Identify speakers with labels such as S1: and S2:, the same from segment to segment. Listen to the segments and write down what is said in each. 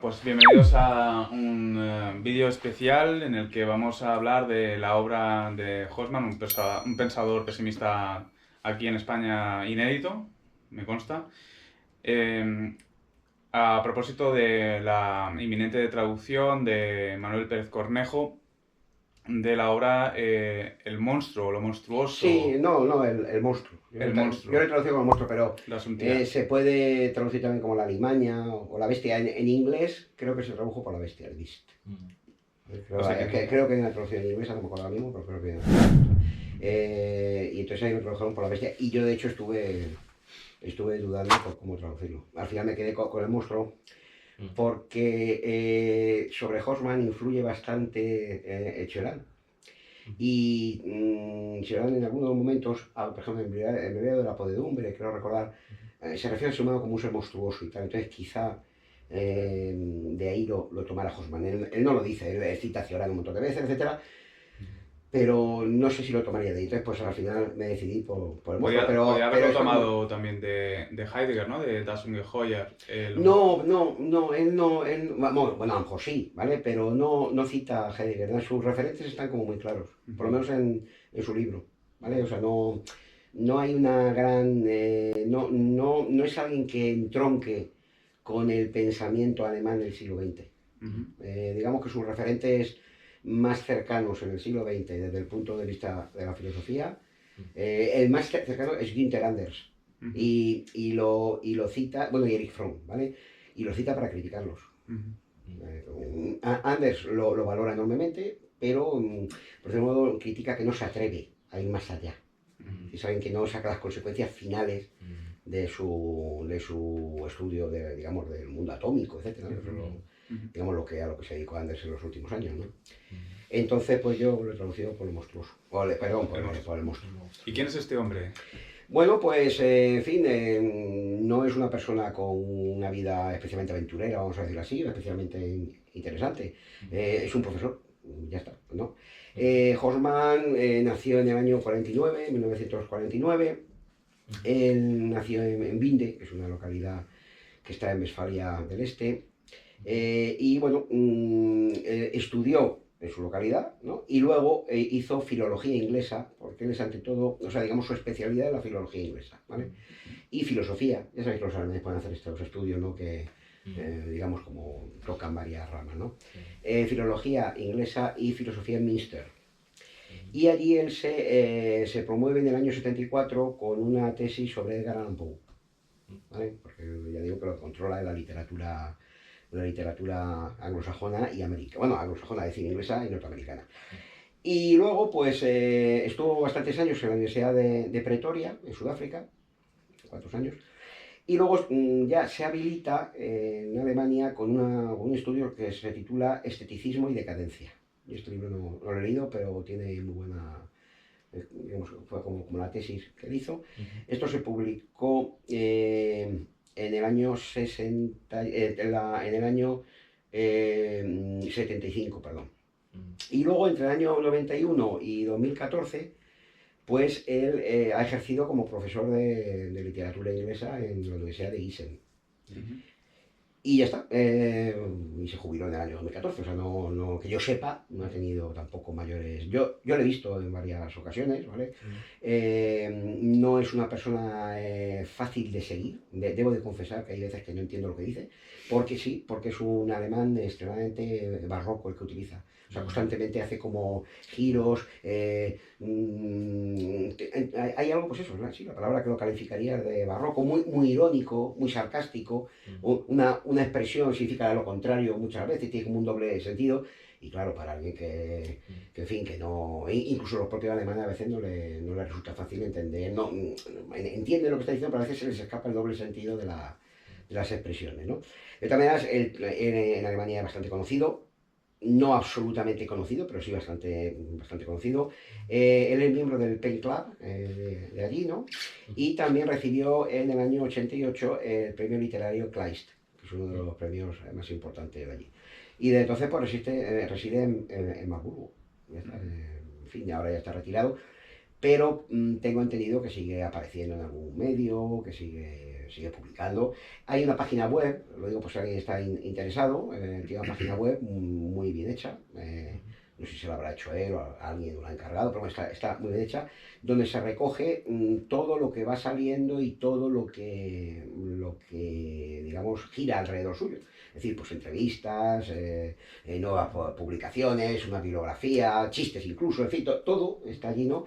S1: Pues bienvenidos a un vídeo especial en el que vamos a hablar de la obra de Hobsbawm, un pensador pesimista aquí en España inédito, me consta. Eh, a propósito de la inminente traducción de Manuel Pérez Cornejo de la obra El monstruo, o lo
S2: Sí,
S1: monstruoso,
S2: no, el monstruo.
S1: el
S2: Yo le
S1: monstruo,
S2: traducido como el monstruo, pero
S1: la Asuntia.
S2: se puede traducir también como la alimaña o la bestia. En inglés creo que se tradujo por la bestia, el beast.
S1: O sea
S2: Creo que hay una traducción en inglés, no me acuerdo ahora mismo, pero creo que hay una traducción. Y entonces ahí me tradujeron por la bestia y yo de hecho estuve dudando por cómo traducirlo. Al final me quedé con el monstruo porque sobre Hobsbawm influye bastante Cioran. Y Cioran en algunos momentos, por ejemplo, en Breve de la Podedumbre, creo recordar, se refiere al ser humano como un ser monstruoso y tal. Entonces quizá de ahí lo tomara Hobsbawm. Él no lo dice, él cita a Cioran un montón de veces, etcétera, pero no sé si lo tomaría de ahí. Entonces, pues al final me decidí por el monstruo,
S1: Podía
S2: pero
S1: haberlo
S2: esto es muy...
S1: tomado también de Heidegger, ¿no? De Das Ungeheuer.
S2: No, bueno, a lo mejor sí, ¿vale? Pero no cita a Heidegger, ¿no? Sus referentes están como muy claros, por lo menos en su libro, ¿vale? O sea, no hay una gran... no es alguien que entronque con el pensamiento alemán del siglo XX. Digamos que sus referentes más cercanos en el siglo XX, desde el punto de vista de la filosofía, el más cercano es Günther Anders. Y lo cita, bueno, y Erich Fromm, ¿vale? Y lo cita para criticarlos. Anders lo valora enormemente, pero por otro modo critica que no se atreve a ir más allá. Y saben que no saca las consecuencias finales de su estudio digamos, del mundo atómico, etcétera, ¿no? Eso es digamos, a lo que se dedicó Anders en los últimos años, ¿no? Entonces, pues yo lo he traducido por el monstruoso. Perdón, por el monstruo.
S1: ¿Y quién es este hombre?
S2: Bueno, pues, en fin, no es una persona con una vida especialmente aventurera, vamos a decirlo así, especialmente interesante. Es un profesor, ya está, ¿no? Hobsbawm nació en el año 49, 1949. Él nació en Binde, que es una localidad que está en Westfalia del Este. Y bueno, estudió en su localidad, ¿no? Y luego hizo filología inglesa, porque él es ante todo, o sea, digamos, su especialidad es la filología inglesa, ¿vale? Y filosofía, ya sabéis que los alemanes pueden hacer estos estudios, ¿no? Que, digamos, como tocan varias ramas, ¿no? Filología inglesa y filosofía en Münster. Y allí él se promueve en el año 74 con una tesis sobre Edgar Allan Poe, ¿vale? Porque ya digo que lo controla la literatura anglosajona y americana. Bueno, anglosajona, es decir, inglesa y norteamericana. Y luego, pues, estuvo bastantes años en la Universidad de Pretoria, en Sudáfrica, ¿cuántos años? Y luego ya se habilita en Alemania con un estudio que se titula Esteticismo y Decadencia. Y este libro no lo he leído, pero tiene muy buena... digamos, fue como la tesis que él hizo. Esto se publicó en el año 60, en el año 75, perdón. Y luego entre el año 91 y 2014, pues él ha ejercido como profesor de literatura inglesa en la Universidad de Gießen. Y ya está. Y se jubiló en el año 2014. O sea, que yo sepa, no ha tenido tampoco mayores... Yo lo he visto en varias ocasiones, ¿vale? No es una persona fácil de seguir. Debo de confesar que hay veces que no entiendo lo que dice. Porque sí, porque es un alemán extremadamente barroco el que utiliza. O sea, constantemente hace como giros. Hay algo, pues eso, ¿no? Sí, la palabra que lo calificaría de barroco, muy irónico, muy sarcástico. Una expresión significa lo contrario muchas veces, tiene como un doble sentido. Y claro, para alguien en fin, que no. Incluso los propios alemanes a veces no le resulta fácil entender. Entiende lo que está diciendo, pero a veces se les escapa el doble sentido de las expresiones, ¿no? De todas maneras, en Alemania es bastante conocido, no absolutamente conocido, pero sí bastante conocido. Él es miembro del Pen Club de allí, ¿no? Y también recibió en el año 88 el premio literario Kleist, que es uno de los premios más importantes de allí. Y de entonces pues reside en Marburgo. En fin, ahora ya está retirado. pero tengo entendido que sigue apareciendo en algún medio, que sigue publicando. Hay una página web, lo digo por si alguien está interesado, tiene una página web muy bien hecha. No sé si lo habrá hecho él o alguien lo ha encargado, pero bueno, está muy bien hecha, donde se recoge todo lo que va saliendo y todo lo que digamos, gira alrededor suyo. Es decir, pues entrevistas, nuevas publicaciones, una bibliografía, chistes incluso, en fin, todo está allí, ¿no?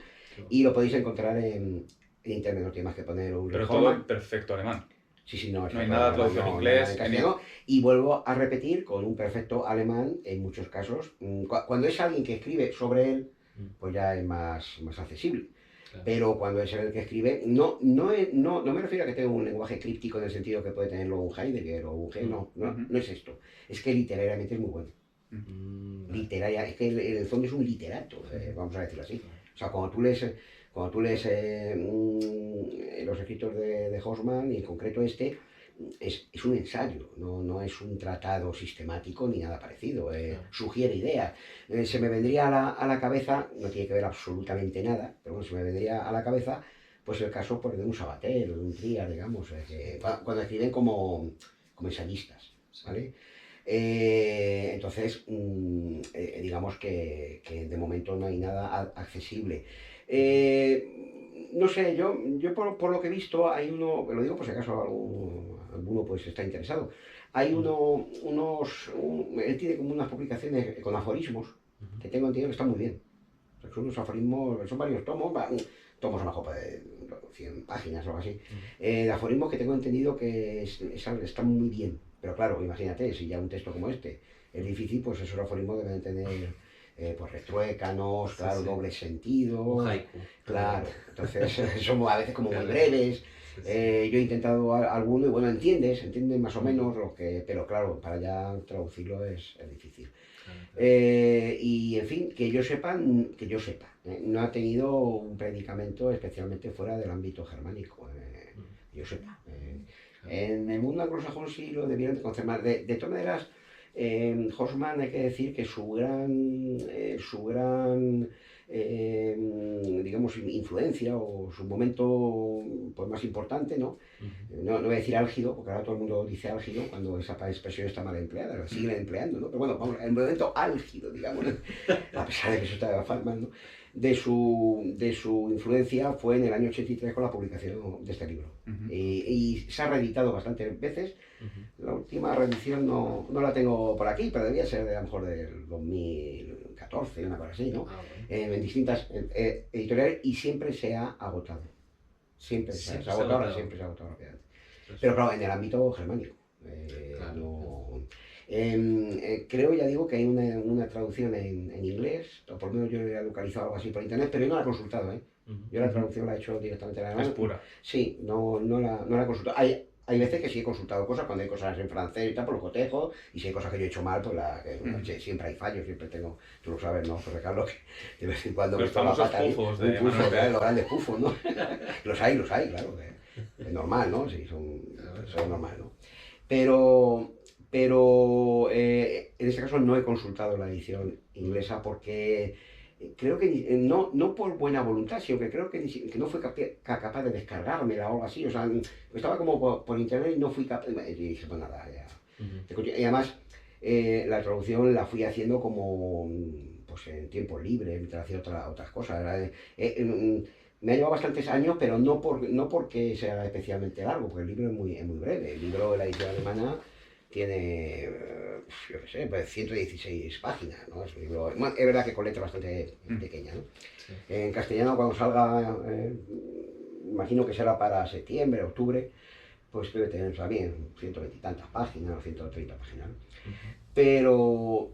S2: Y lo podéis encontrar en internet, no tiene más que poner un
S1: Pero todo en perfecto alemán.
S2: Sí, no,
S1: no hay nada traducido en inglés.
S2: En castellano. Y vuelvo a repetir, con un perfecto alemán en muchos casos. Cuando es alguien que escribe sobre él, pues ya es más accesible. Claro. Pero cuando es él el que escribe, no me refiero a que tenga un lenguaje críptico en el sentido que puede tenerlo un Heidegger o un G, no es esto. Es que literariamente es muy bueno. Literaria, es que en el fondo es un literato, vamos a decirlo así. O sea, cuando tú lees los escritos de Hoffmann, y en concreto este, es un ensayo, no es un tratado sistemático ni nada parecido, sugiere ideas. Se me vendría a la cabeza, no tiene que ver absolutamente nada, pero bueno, se me vendría a la cabeza pues el caso pues, de un Sabater o de un Trier, digamos, cuando escriben como ensayistas, ¿vale? Entonces, digamos que de momento no hay nada accesible. No sé, yo por lo que he visto, hay uno, lo digo por si acaso alguno pues está interesado, hay él tiene como unas publicaciones con aforismos, que tengo entendido que están muy bien. O sea, son unos aforismos, son varios tomos a lo mejor de 100 páginas o algo así, de aforismos que tengo entendido que están muy bien. Pero claro, imagínate, si ya un texto como este es difícil, pues esos aforismos deben tener pues retruécanos, claro, sí. Doble sentido.
S3: Un haiku.
S2: Claro, entonces son a veces como muy breves. Yo he intentado alguno y bueno, entiendes más o menos lo que, pero claro, para ya traducirlo es difícil. Y en fin, que yo sepa, no ha tenido un predicamento especialmente fuera del ámbito germánico, que yo sepa. En el mundo anglosajón sí lo debieron de conocer más. De todas maneras, Hoffmann, hay que decir que su gran digamos, influencia o su momento pues, más importante, ¿no? No voy a decir álgido, porque ahora todo el mundo dice álgido cuando esa expresión está mal empleada, la siguen empleando, ¿no? Pero bueno, vamos, el momento álgido, digamos, a pesar de que eso está mal, ¿no? De su influencia fue en el año 83 con la publicación de este libro. Y se ha reeditado bastantes veces. La última reedición no la tengo por aquí, pero debía ser a lo mejor del 2014, una cosa así, ¿no? En distintas editoriales y siempre se ha agotado. Siempre se ha agotado rápidamente. Pero claro, en el ámbito germánico. Creo, ya digo, que hay una traducción en inglés, o por lo menos yo he localizado algo así por internet, pero yo no la he consultado, Yo la traducción la he hecho directamente en alemán.
S1: Es pura.
S2: Sí, no la he consultado. Hay veces que sí he consultado cosas, cuando hay cosas en francés y tal, pues lo cotejo, y si hay cosas que yo he hecho mal, pues siempre hay fallos, siempre tengo, tú lo sabes, ¿no, José Carlos? Que de vez en cuando
S1: los famosos pufos de
S2: Manuel Pérez, los grandes pufos, ¿no? los hay, claro, es normal, ¿no? Sí, son normal, ¿no? Pero en este caso no he consultado la edición inglesa porque creo que no por buena voluntad, sino que creo que no fui capaz de descargármela o algo así. O sea, estaba como por internet y no fui capaz. Y dije, pues nada, ya. Y además, la traducción la fui haciendo como pues en tiempo libre, mientras hacía otras cosas. Me ha llevado bastantes años, pero no porque sea especialmente largo, porque el libro es muy breve. El libro de la edición alemana tiene, yo qué sé, pues 116 páginas, ¿no? Es un libro, bueno, es verdad que con letra bastante pequeña, ¿no? Sí. En castellano, cuando salga, imagino que será para septiembre, octubre, pues debe tener también 120 y tantas páginas, 130 páginas, ¿no? Pero,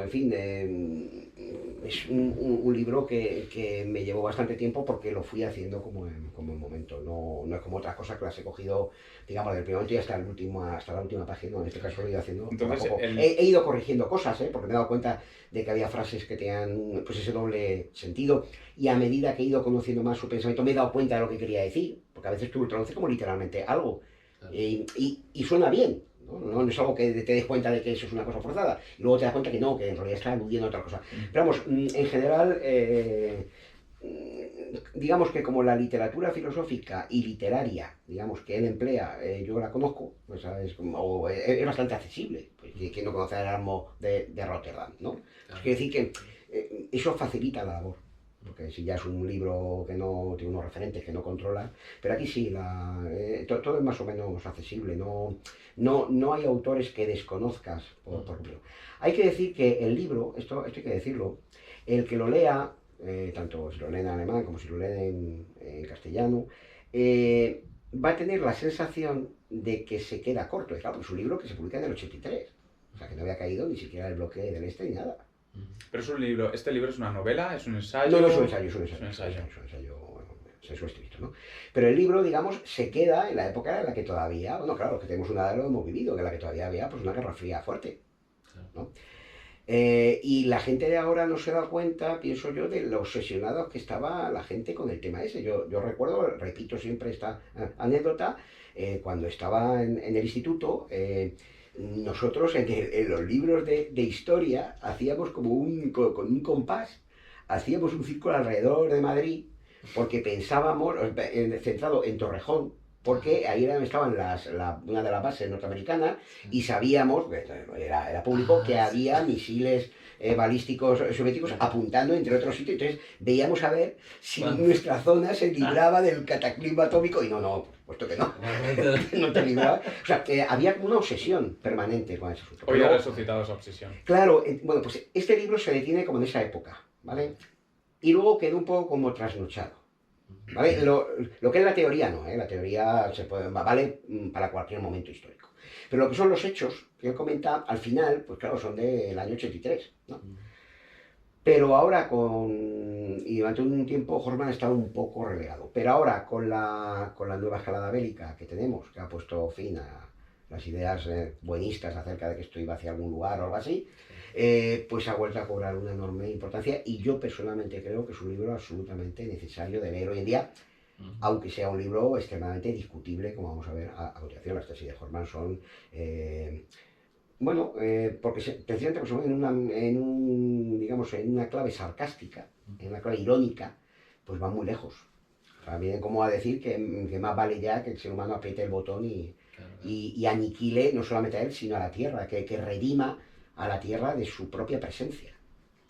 S2: en fin, es un libro que me llevó bastante tiempo porque lo fui haciendo como en momento, no es como otras cosas que las he cogido, digamos, del primer momento y hasta la última página, en este caso lo he ido haciendo.
S1: Entonces,
S2: he ido corrigiendo cosas, porque me he dado cuenta de que había frases que tenían pues, ese doble sentido, y a medida que he ido conociendo más su pensamiento me he dado cuenta de lo que quería decir, porque a veces tú lo traduces como literalmente algo, y suena bien. No es algo que te des cuenta de que eso es una cosa forzada y luego te das cuenta que no, que en realidad está aludiendo a otra cosa. Pero vamos, en general digamos que como la literatura filosófica y literaria, digamos que él emplea, yo la conozco, pues, ¿sabes? Es bastante accesible, pues, que no conoce el Erasmo de Rotterdam, ¿no? Pues quiere decir que eso facilita la labor. Porque si ya es un libro que no tiene unos referentes que no controla, pero aquí sí, todo es más o menos accesible, no hay autores que desconozcas, por ejemplo. Hay que decir que el libro, esto hay que decirlo, el que lo lea, tanto si lo lee en alemán como si lo lee en castellano, va a tener la sensación de que se queda corto. Claro, pues es un libro que se publica en el 83, o sea que no había caído ni siquiera el bloque del este ni nada.
S1: Pero es un libro, ¿este libro es una novela? ¿Es un ensayo?
S2: No, no es un ensayo, es un
S1: Es un
S2: ensayo.
S1: ensayo.
S2: Es un ensayo, bueno, es su escrito, ¿no? Pero el libro, digamos, se queda en la época en la que todavía, bueno, claro, los que tenemos una edad lo hemos vivido, en la que todavía había pues una guerra fría fuerte, ¿no? Y la gente de ahora no se da cuenta, pienso yo, de lo obsesionados que estaba la gente con el tema ese. Yo recuerdo, repito siempre esta anécdota, cuando estaba en el instituto, nosotros en los libros de historia hacíamos como con un compás, hacíamos un círculo alrededor de Madrid, porque pensábamos, centrado en Torrejón, porque ahí era donde estaban una de las bases norteamericanas y sabíamos, era público, que había misiles balísticos soviéticos apuntando entre otros sitios. Entonces veíamos a ver si nuestra zona se libraba del cataclismo atómico y no, por supuesto que no. No te libraba. O sea, había como una obsesión permanente con ese asunto.
S1: Hoy ha resucitado esa obsesión.
S2: Claro, bueno, pues este libro se detiene como en esa época, ¿vale? Y luego quedó un poco como trasnochado. ¿Vale? Lo que es la teoría no, ¿eh? La teoría vale para cualquier momento histórico. Pero lo que son los hechos que he comentado, al final, pues claro, son del año 83, ¿no? Pero ahora y durante un tiempo Horstmann ha estado un poco relegado. Pero ahora con la nueva escalada bélica que tenemos, que ha puesto fin a las ideas buenistas acerca de que esto iba hacia algún lugar o algo así, pues ha vuelto a cobrar una enorme importancia y yo personalmente creo que es un libro absolutamente necesario de leer hoy en día, aunque sea un libro extremadamente discutible, como vamos a ver a continuación. Las tesis de Horstmann son, bueno, porque precisamente pues, digamos, en una clave sarcástica, en una clave irónica, pues van muy lejos. O sea, vienen como a decir que más vale ya que el ser humano apriete el botón y aniquile no solamente a él, sino a la Tierra, que redima a la Tierra de su propia presencia,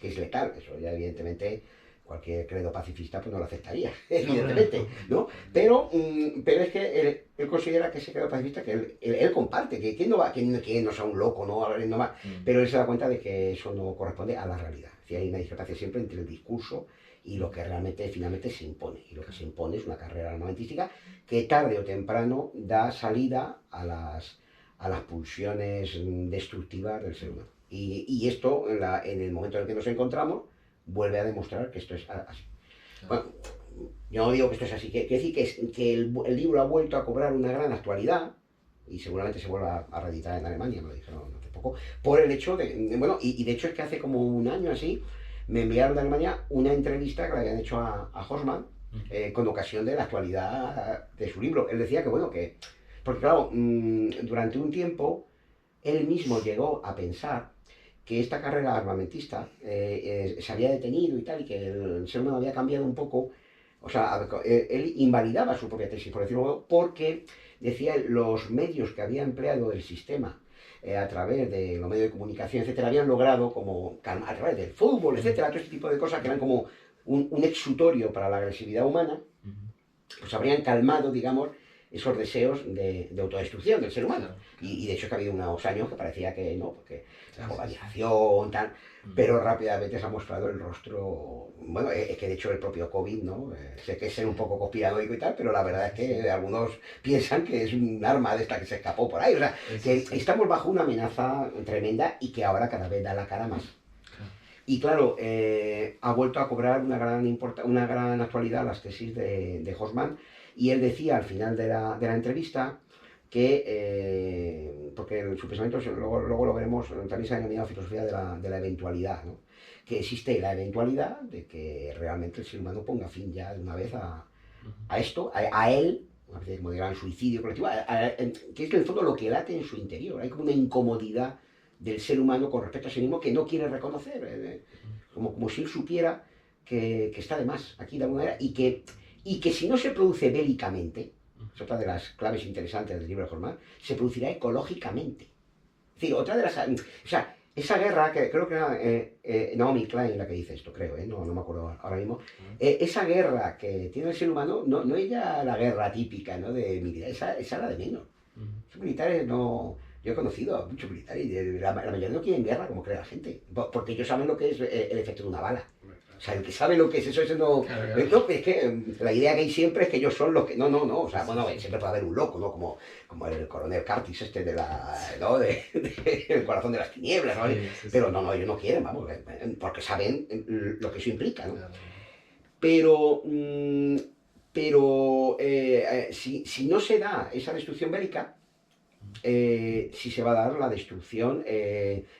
S2: que es letal. Eso ya evidentemente cualquier credo pacifista pues no lo aceptaría, evidentemente, ¿no? Pero es que él considera que ese credo pacifista que él comparte, que no va, que no sea un loco, no va, pero él se da cuenta de que eso no corresponde a la realidad. Es decir, hay una discrepancia siempre entre el discurso y lo que realmente finalmente se impone. Y lo que se impone es una carrera armamentística que tarde o temprano da salida a las pulsiones destructivas del ser humano. Y esto, en el momento en el que nos encontramos, vuelve a demostrar que esto es así. Bueno, yo no digo que esto es así, quiere decir que el libro ha vuelto a cobrar una gran actualidad, y seguramente se vuelva a reeditar en Alemania, me lo dijeron hace poco, por el hecho bueno, y de hecho es que hace como un año así, me enviaron de Alemania una entrevista que le habían hecho a Horstmann, con ocasión de la actualidad de su libro. Él decía que, bueno, porque claro, durante un tiempo, él mismo llegó a pensar que esta carrera armamentista se había detenido y tal, y que el ser humano había cambiado un poco. O sea, él invalidaba su propia tesis, por decirlo de modo, porque decía los medios que había empleado el sistema a través de los medios de comunicación, etcétera, habían logrado, como a través del fútbol, etcétera, todo este tipo de cosas que eran como un exutorio para la agresividad humana, pues habrían calmado, digamos, esos deseos de autodestrucción del ser humano. Y de hecho es que ha habido unos años que parecía que no, porque la globalización, tal, pero rápidamente se ha mostrado el rostro. Bueno, es que de hecho el propio COVID, ¿no? Sé que es ser un poco conspiranoico y tal, pero la verdad es que algunos piensan que es un arma de esta que se escapó por ahí. O sea, que estamos bajo una amenaza tremenda y que ahora cada vez da la cara más. Y claro, ha vuelto a cobrar una gran actualidad las tesis de Horstmann, y él decía al final de la entrevista que, porque su pensamiento, luego lo veremos, también se ha denominado filosofía de la eventualidad, ¿no? Que existe la eventualidad de que realmente el ser humano ponga fin ya de una vez a esto, a él, como dirán, suicidio colectivo, que es en el fondo lo que late en su interior. Hay como una incomodidad del ser humano con respecto a sí mismo que no quiere reconocer, como si él supiera que está de más aquí de alguna manera y que si no se produce bélicamente, es otra de las claves interesantes del libro de Horman, se producirá ecológicamente. Es decir, otra de las... O sea, esa guerra, que creo que era Naomi Klein la que dice esto, creo, no me acuerdo ahora mismo, esa guerra que tiene el ser humano no es ya la guerra típica, ¿no? De militar, esa la de menos. Los militares no... Yo he conocido a muchos militares y la mayoría no quieren guerra como cree la gente, porque ellos saben lo que es el efecto de una bala. O sea, el que sabe lo que es eso, ese no...
S3: Claro.
S2: No, es que la idea que hay siempre es que ellos son los que... No, o sea, bueno, siempre puede haber un loco, ¿no? Como el coronel Curtis de la... ¿no? El corazón de las tinieblas, ¿no? Pero no, ellos no quieren, vamos, porque saben lo que eso implica, ¿no?
S3: Claro.
S2: Pero si no se da esa destrucción bélica, sí se va a dar la destrucción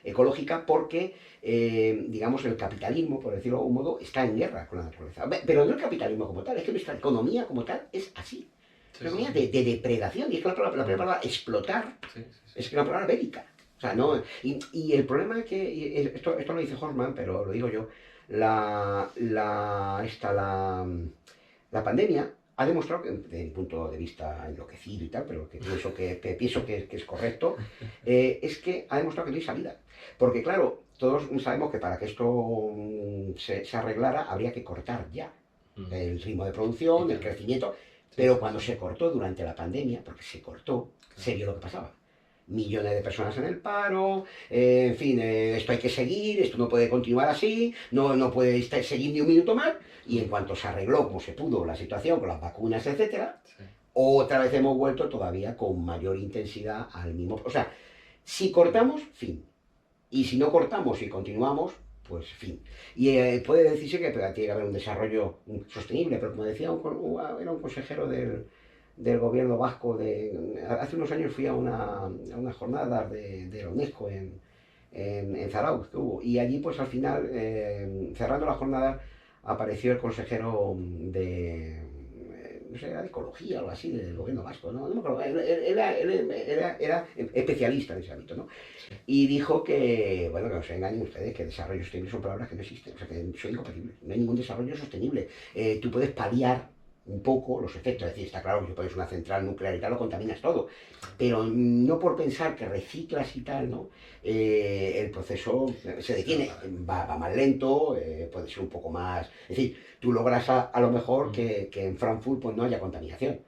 S2: ecológica porque, digamos, el capitalismo, por decirlo de algún modo, está en guerra con la naturaleza. Pero no el capitalismo como tal, es que nuestra economía como tal es así. Una economía de depredación, y es que la primera palabra explotar es una palabra bélica. O sea, no, y el problema es que, esto lo dice Horman, pero lo digo yo, la pandemia ha demostrado, que, desde mi punto de vista enloquecido y tal, pero que pienso que es correcto, es que ha demostrado que no hay salida. Porque claro, todos sabemos que para que esto se arreglara habría que cortar ya el ritmo de producción, el crecimiento, pero cuando se cortó durante la pandemia, porque se cortó, se vio lo que pasaba. Millones de personas en el paro, en fin, esto hay que seguir, esto no puede continuar así, no puede seguir ni un minuto más, y en cuanto se arregló como se pudo la situación con las vacunas, etcétera, otra vez hemos vuelto todavía con mayor intensidad al mismo... O sea, si cortamos, fin. Y si no cortamos y continuamos, pues fin. Y puede decirse que tiene que haber un desarrollo sostenible, pero como decía, era un consejero del gobierno vasco. Hace unos años fui a unas jornadas de la UNESCO en Zarauz que hubo, y allí pues al final, cerrando la jornada, apareció el consejero no sé, era de ecología o algo así, del gobierno vasco, no me acuerdo, era especialista en ese ámbito, ¿no? Y dijo que, bueno, que no se engañen ustedes, que desarrollo sostenible son palabras que no existen, o sea, que son incompatibles, no hay ningún desarrollo sostenible. Tú puedes paliar un poco los efectos, es decir, está claro que si pones una central nuclear y tal, lo contaminas todo, pero no por pensar que reciclas y tal, ¿no? El proceso se detiene, va más lento, puede ser un poco más, es decir, tú logras a lo mejor que en Frankfurt pues no haya contaminación,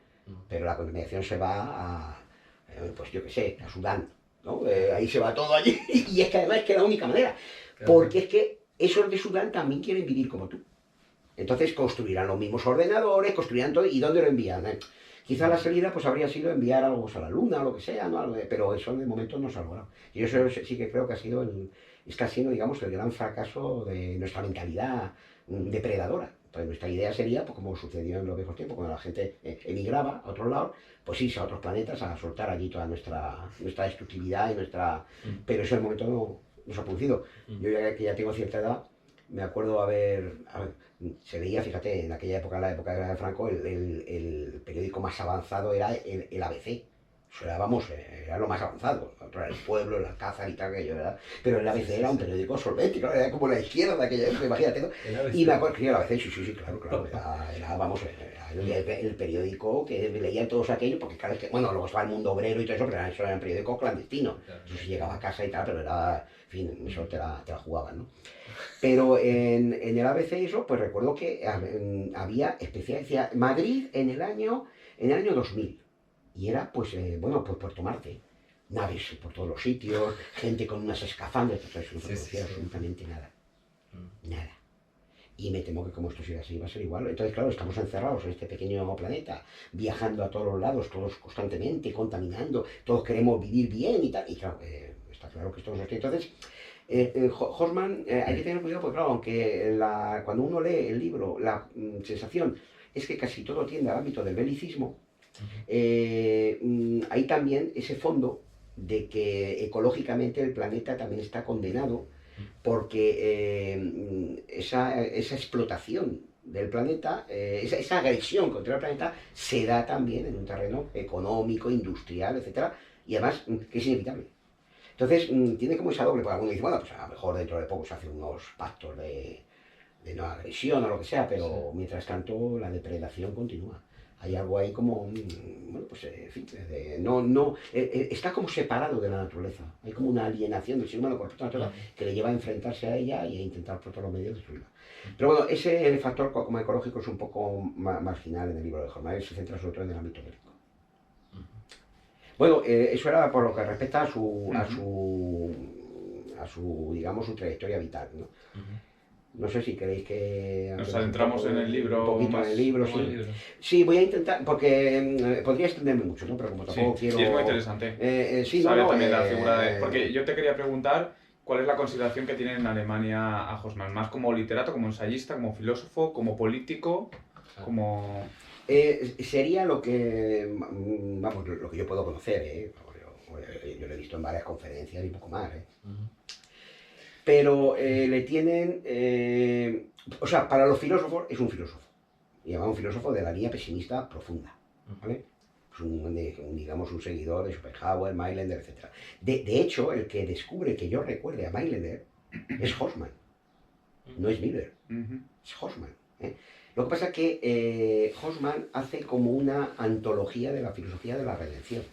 S2: pero la contaminación se va pues yo qué sé, a Sudán, ¿no? Ahí se va todo allí, y es que además es que es la única manera, porque es que esos de Sudán también quieren vivir como tú. Entonces construirán los mismos ordenadores, construirán todo, ¿y dónde lo envían? Quizá la salida pues habría sido enviar algo a la Luna o lo que sea, ¿no? Pero eso de momento no se ha logrado. Y eso sí que creo que está siendo, digamos, el gran fracaso de nuestra mentalidad depredadora. Pues nuestra idea sería, pues como sucedió en los viejos tiempos, cuando la gente emigraba a otros lados, pues irse a otros planetas a soltar allí toda nuestra destructividad y nuestra... Pero eso de momento no se ha producido. Yo que ya tengo cierta edad, me acuerdo se veía, fíjate, en aquella época, en la época de Franco, el periódico más avanzado era el ABC. Eso era, vamos, era lo más avanzado. Otro era El Pueblo, El Alcázar y tal, aquello, ¿verdad? Pero el ABC era un periódico solvente, claro, era como la izquierda de aquella época, imagínate, ¿no? Y me acuerdo que el ABC, sí, claro, era vamos, era el periódico que leían todos aquellos, porque claro, es que, bueno, luego estaba El Mundo Obrero y todo eso, pero eso era un periódico clandestino. Eso sí llegaba a casa y tal, pero era, en fin, eso te la jugaban, ¿no? Pero en el ABC eso, pues recuerdo que había decía Madrid en el año 2000. Y era, pues, bueno, pues Puerto Marte. Naves por todos los sitios, gente con unas escafandras, pues eso no producía absolutamente nada. Nada. Y me temo que como esto siga así, va a ser igual. Entonces, claro, estamos encerrados en este pequeño planeta, viajando a todos los lados, todos constantemente, contaminando, todos queremos vivir bien y tal. Y claro, está claro que esto no es así. Entonces, Horman, hay que tener cuidado porque, claro, aunque cuando uno lee el libro, la sensación es que casi todo tiende al ámbito del belicismo, hay también ese fondo de que ecológicamente el planeta también está condenado porque esa explotación del planeta, esa agresión contra el planeta se da también en un terreno económico, industrial, etcétera, y además que es inevitable. Entonces tiene como esa doble, porque alguno dice, bueno, pues a lo mejor dentro de poco se hacen unos pactos de no agresión o lo que sea, pero mientras tanto la depredación continúa. Hay algo ahí como, bueno, pues, en fin, está como separado de la naturaleza. Hay como una alienación del ser humano con respecto a la naturaleza que le lleva a enfrentarse a ella y a intentar por todos los medios destruirla. Pero bueno, ese factor como ecológico es un poco marginal en el libro de Horkheimer, se centra sobre todo en el ámbito bélico. Bueno, eso era por lo que respecta digamos, su trayectoria vital, ¿no? No sé si queréis que...
S1: Nos adentramos en el libro.
S2: Un poquito
S1: más
S2: en el libro, sí. Sí, voy a intentar, porque podría extenderme mucho, ¿no? Pero como tampoco quiero...
S1: Sí, es muy interesante.
S2: Sí,
S1: saber también la figura de... Porque yo te quería preguntar cuál es la consideración que tiene en Alemania a Hobsbawm, más como literato, como ensayista, como filósofo, como político, como...
S2: sería lo que, vamos, lo que yo puedo conocer, yo lo he visto en varias conferencias y poco más, Pero le tienen, o sea, para los filósofos es un filósofo, y además un filósofo de la línea pesimista profunda, ¿vale? Es digamos, un seguidor de Schopenhauer, Mailander, etc. De hecho, el que descubre que yo recuerde a Mailander es Hobsbawm, no es Miller, es Hobsbawm, Lo que pasa es que Hobsbawm hace como una antología de la filosofía de la redención.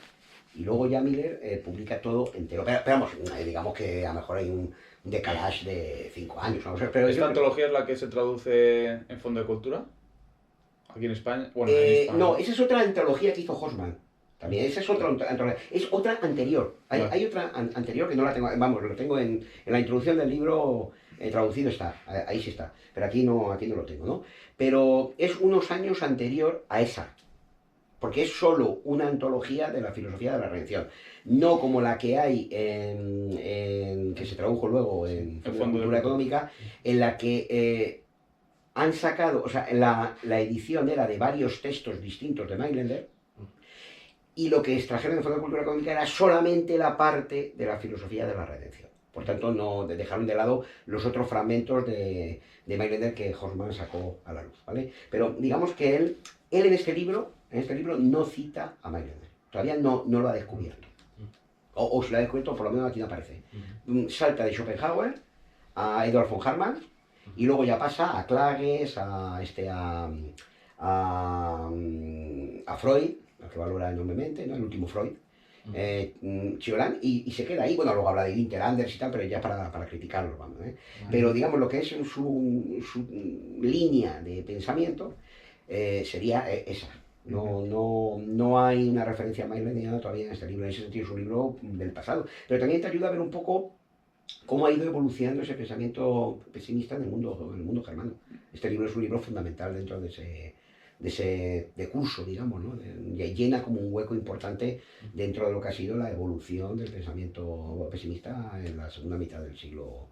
S2: Y luego ya Miller publica todo entero. Pero vamos, digamos que a lo mejor hay un decalage de 5 años. ¿No? Pero
S1: ¿Esta antología es la que se traduce en Fondo de Cultura? ¿Aquí en España? Bueno, en España.
S2: No, esa es otra antología que hizo Hobsbawm. También, esa es otra antología. Es otra anterior. Hay otra anterior que no la tengo. Vamos, lo tengo en la introducción del libro. Traducido está, ahí sí está, pero aquí no lo tengo, ¿no? Pero es unos años anterior a esa, porque es solo una antología de la filosofía de la redención, no como la que hay que se tradujo luego en Fondo de Cultura Económica, en la que han sacado, o sea, la edición era de varios textos distintos de Mailander, y lo que extrajeron en Fondo de Cultura Económica era solamente la parte de la filosofía de la redención. Por tanto, no dejaron de lado los otros fragmentos de Mailander que Hobsbawm sacó a la luz, ¿vale? Pero digamos que él en este libro no cita a Mailander. Todavía no lo ha descubierto. O si lo ha descubierto, por lo menos aquí no aparece. Salta de Schopenhauer a Eduard von Hartmann y luego ya pasa a Klages, a Freud, al que valora enormemente, ¿no? El último Freud. Cioran y se queda ahí. Bueno, luego habla de Günther Anders y tal, pero ya para criticarlo, vamos, Pero digamos, lo que es su línea de pensamiento sería esa. No hay una referencia a Mailandiana todavía en este libro. En ese sentido es un libro del pasado. Pero también te ayuda a ver un poco cómo ha ido evolucionando ese pensamiento pesimista en el mundo germano. Este libro es un libro fundamental dentro de ese curso, digamos, ¿no? Llena como un hueco importante dentro de lo que ha sido la evolución del pensamiento pesimista en la segunda mitad del siglo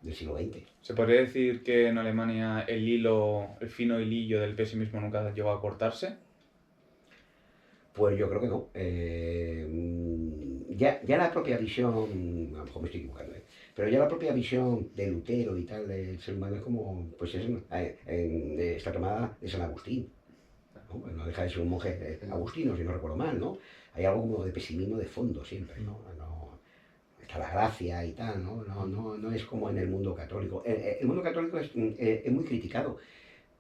S2: XX.
S1: ¿Se podría decir que en Alemania el fino hilillo del pesimismo nunca llegó a cortarse?
S2: Pues yo creo que no. Ya la propia visión, a lo mejor me estoy equivocando, pero ya la propia visión de Lutero y tal del ser humano es como, pues está tomada de San Agustín. No deja de ser un monje agustino, si no recuerdo mal, ¿no? Hay algo como de pesimismo de fondo siempre, ¿no? Está la gracia y tal, ¿no? No es como en el mundo católico. El mundo católico es muy criticado,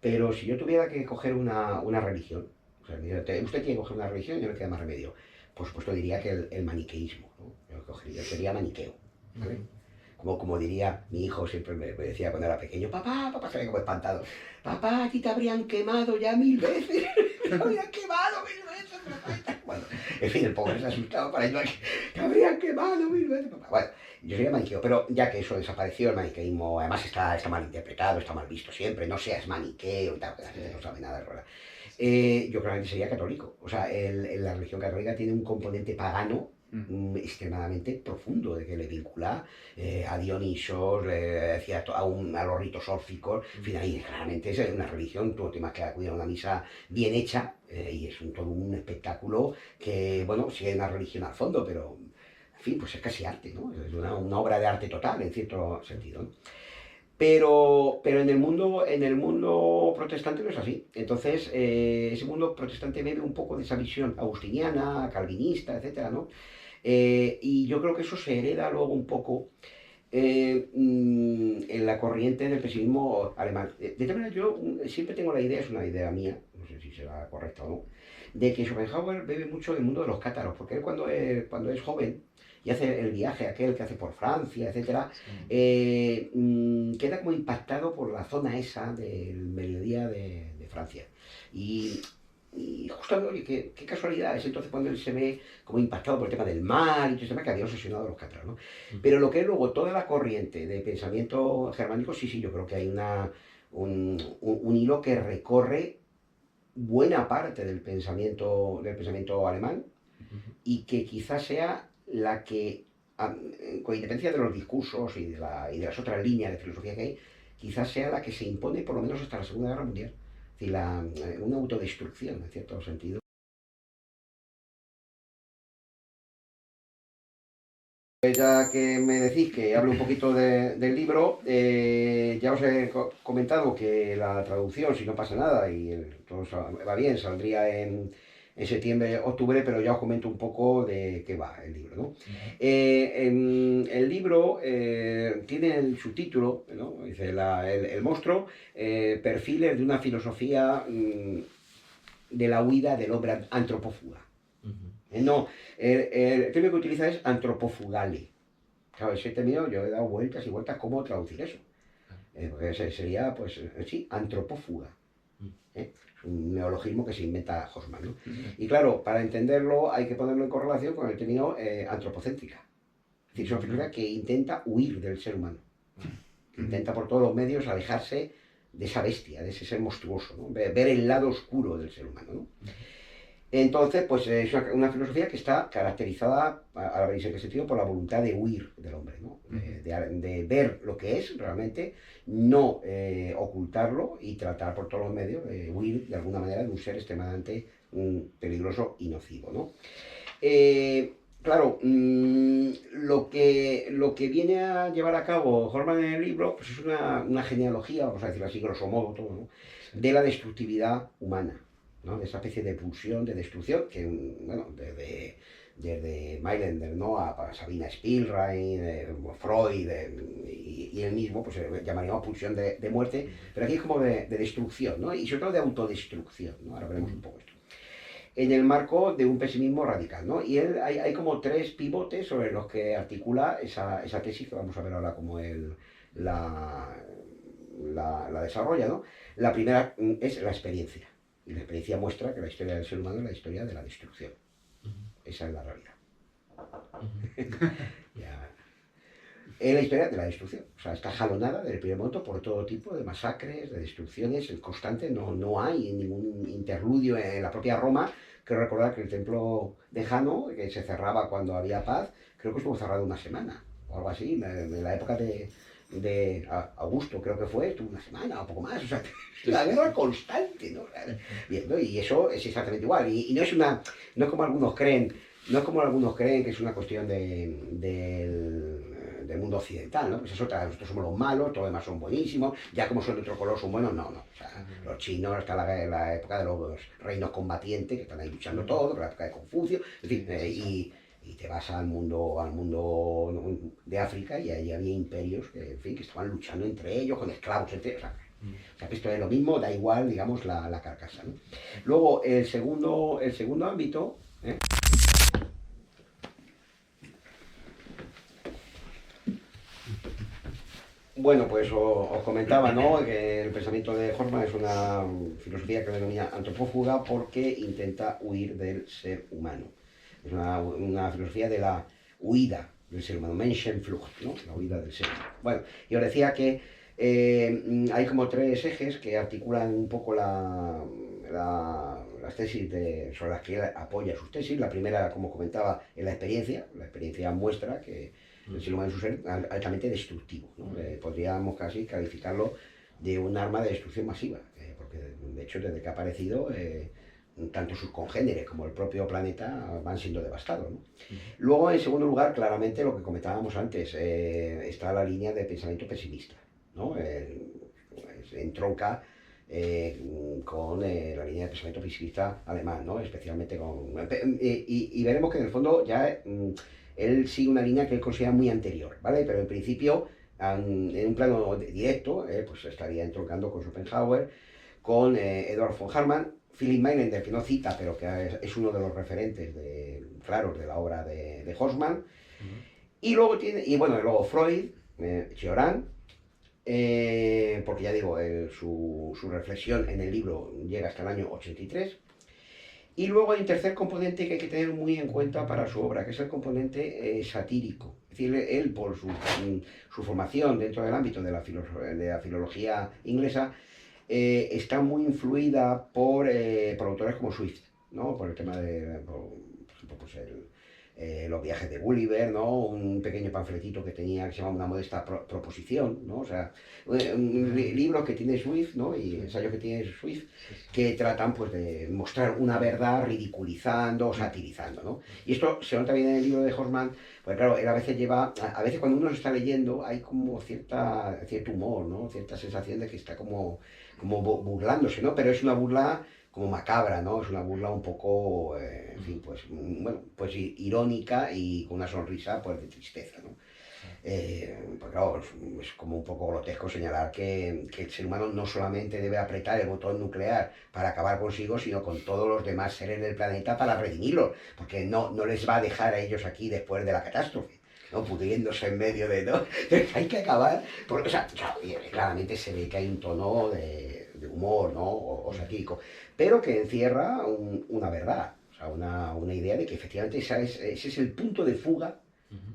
S2: pero si yo tuviera que coger una religión, o sea, usted tiene que coger una religión y no le queda más remedio, por supuesto diría que el maniqueísmo, ¿no? Yo sería maniqueo, ¿vale? Como diría mi hijo, siempre me decía cuando era pequeño, papá, se veía como espantado, papá, a ti te habrían quemado ya 1000 veces, te habrían quemado 1000 veces, papá. Bueno, en fin, el pobre se asustaba para ayudar, te habrían quemado 1000 veces, papá. Bueno, yo sería maniqueo, pero ya que eso desapareció, el maniqueísmo, además está mal interpretado, está mal visto siempre, no seas maniqueo y tal, la gente no sabe nada de verdad. Yo probablemente sería católico, o sea, la religión católica tiene un componente pagano extremadamente profundo, de que le vincula a Dionisos, a los ritos órficos, en fin, ahí claramente es una religión, tú no tienes que acudir a una misa bien hecha, y es todo un espectáculo que, bueno, sí hay una religión al fondo, pero, en fin, pues es casi arte, ¿no? Es una obra de arte total, en cierto sentido, ¿no? Pero en el mundo protestante no es así. Entonces, ese mundo protestante bebe un poco de esa visión agustiniana, calvinista, etcétera, ¿no? Y yo creo que eso se hereda luego un poco en la corriente del pesimismo alemán. De todas maneras, yo siempre tengo la idea, es una idea mía, no sé si será correcta o no, de que Schopenhauer bebe mucho del mundo de los cátaros, porque él cuando es joven y hace el viaje aquel que hace por Francia, etcétera,
S3: Sí.
S2: queda como impactado por la zona esa del mediodía de Francia. Y, y justo, oye, qué casualidad es entonces cuando él se ve como impactado por el tema del mar y todo ese tema que había obsesionado a los cátaros, ¿no? Pero lo que es luego toda la corriente de pensamiento germánico, sí, sí, yo creo que hay un hilo que recorre buena parte del pensamiento alemán y que quizás sea la que, con independencia de los discursos y de las otras líneas de filosofía que hay, quizás sea la que se impone por lo menos hasta la Segunda Guerra Mundial. Es decir, una autodestrucción, en cierto sentido. Ya que me decís que hable un poquito del libro, ya os he comentado que la traducción, si no pasa nada y todo va bien, saldría en septiembre, octubre, pero ya os comento un poco de qué va el libro, ¿no? El libro tiene el subtítulo, ¿no? Dice el monstruo, perfiles de una filosofía de la huida del hombre antropófuga. No, el término que utiliza es antropofugale. Claro, ese término yo he dado vueltas y vueltas cómo traducir eso. Porque sería, pues, sí, antropófuga. Es un neologismo que se inventa Hoffman, ¿no? Y claro, para entenderlo hay que ponerlo en correlación con el término antropocéntrica. Es decir, es una filosofía que intenta huir del ser humano. Que intenta por todos los medios alejarse de esa bestia, de ese ser monstruoso, ¿no? Ver el lado oscuro del ser humano, ¿no? Entonces, pues es una filosofía que está caracterizada, ahora veréis en qué sentido, por la voluntad de huir del hombre, ¿no? De ver lo que es realmente, no ocultarlo y tratar por todos los medios de huir de alguna manera de un ser extremadamente peligroso y nocivo, ¿no? Claro, lo que viene a llevar a cabo Horman en el libro pues es una genealogía, vamos a decirlo así, grosso modo todo, ¿no? De la destructividad humana, ¿no? De esa especie de pulsión, de destrucción, que, bueno, desde Mailänder, ¿no? A Sabina Spielrein, Freud y él mismo, pues llamaríamos pulsión de muerte, pero aquí es como de destrucción, ¿no? Y sobre todo de autodestrucción, ¿no? Ahora veremos un poco esto. En el marco de un pesimismo radical, ¿no? Y hay como tres pivotes sobre los que articula esa tesis que vamos a ver ahora cómo él la desarrolla, ¿no? La primera es la experiencia. Y la experiencia muestra que la historia del ser humano es la historia de la destrucción. Esa es la realidad. Ya. Es la historia de la destrucción. O sea, está jalonada desde el primer momento por todo tipo de masacres, de destrucciones constantes. No hay ningún interludio en la propia Roma. Creo recordar que el templo de Jano, que se cerraba cuando había paz, creo que estuvo cerrado una semana o algo así, en la época de Augusto, creo que fue, estuvo una semana o poco más. O sea, la guerra constante, ¿no? Bien, ¿no? Y eso es exactamente igual. Y no es como algunos creen. No es como algunos creen que es una cuestión del mundo occidental, ¿no? Pues es otra, nosotros somos los malos, todos los demás son buenísimos, ya como son de otro color son buenos, no. O sea, los chinos hasta la época de los reinos combatientes, que están ahí luchando todo, la época de Confucio, en fin, y te vas al mundo de África y ahí había imperios que, en fin, que estaban luchando entre ellos, con esclavos entre ellos. O sea, que esto es lo mismo, da igual, digamos, la carcasa, ¿no? Luego, el segundo ámbito, ¿eh? Bueno, pues os comentaba, ¿no? Que el pensamiento de Hoffman es una filosofía que denomina antropófuga porque intenta huir del ser humano. Es una filosofía de la huida del ser humano, Menschenflucht, ¿no? La huida del ser humano. Bueno, y os decía que hay como tres ejes que articulan un poco las tesis sobre las que él apoya sus tesis. La primera, como comentaba, es la experiencia. La experiencia muestra que el ser humano es un ser altamente destructivo, ¿no? Podríamos casi calificarlo de un arma de destrucción masiva, porque de hecho desde que ha aparecido tanto sus congéneres como el propio planeta van siendo devastados, ¿no? Luego, en segundo lugar, claramente lo que comentábamos antes, está la línea de pensamiento pesimista, ¿no? Pues, entronca con la línea de pensamiento pesimista alemán, ¿no? Especialmente con... y veremos que en el fondo ya él sigue una línea que él considera muy anterior, ¿vale? Pero en principio, en un plano directo, pues estaría entroncando con Schopenhauer, con Edward von Hartmann, Philip Mayland, del que no cita, pero que es uno de los referentes claros de la obra de Hoffmann. Y luego luego Freud, Cioran, porque ya digo, su reflexión en el libro llega hasta el año 83. Y luego hay un tercer componente que hay que tener muy en cuenta para su obra, que es el componente satírico. Es decir, él por su formación dentro del ámbito de la filología inglesa, está muy influida por autores como Swift, ¿no? Por el tema por ejemplo, pues los viajes de Gulliver, ¿no? Un pequeño panfletito que tenía que se llama Una modesta proposición, ¿no? O sea, libros que tiene Swift, ¿no? Y ensayos que tiene Swift que tratan pues de mostrar una verdad ridiculizando, satirizando, ¿no? Y esto se nota bien en el libro de Hoffmann, porque claro, él a veces cuando uno lo está leyendo hay como cierto humor, ¿no? Cierta sensación de que está como burlándose, ¿no? Pero es una burla como macabra, ¿no? Es una burla un poco, en fin, pues, bueno, pues irónica y con una sonrisa, pues, de tristeza, ¿no? Pues claro, es como un poco grotesco señalar que el ser humano no solamente debe apretar el botón nuclear para acabar consigo, sino con todos los demás seres del planeta para redimirlos, porque no les va a dejar a ellos aquí después de la catástrofe, ¿no? Pudriéndose en medio de todo. Entonces hay que acabar, o sea, claramente se ve que hay un tono de humor, ¿no? O satírico, pero que encierra una verdad, o sea, una idea de que efectivamente ese es el punto de fuga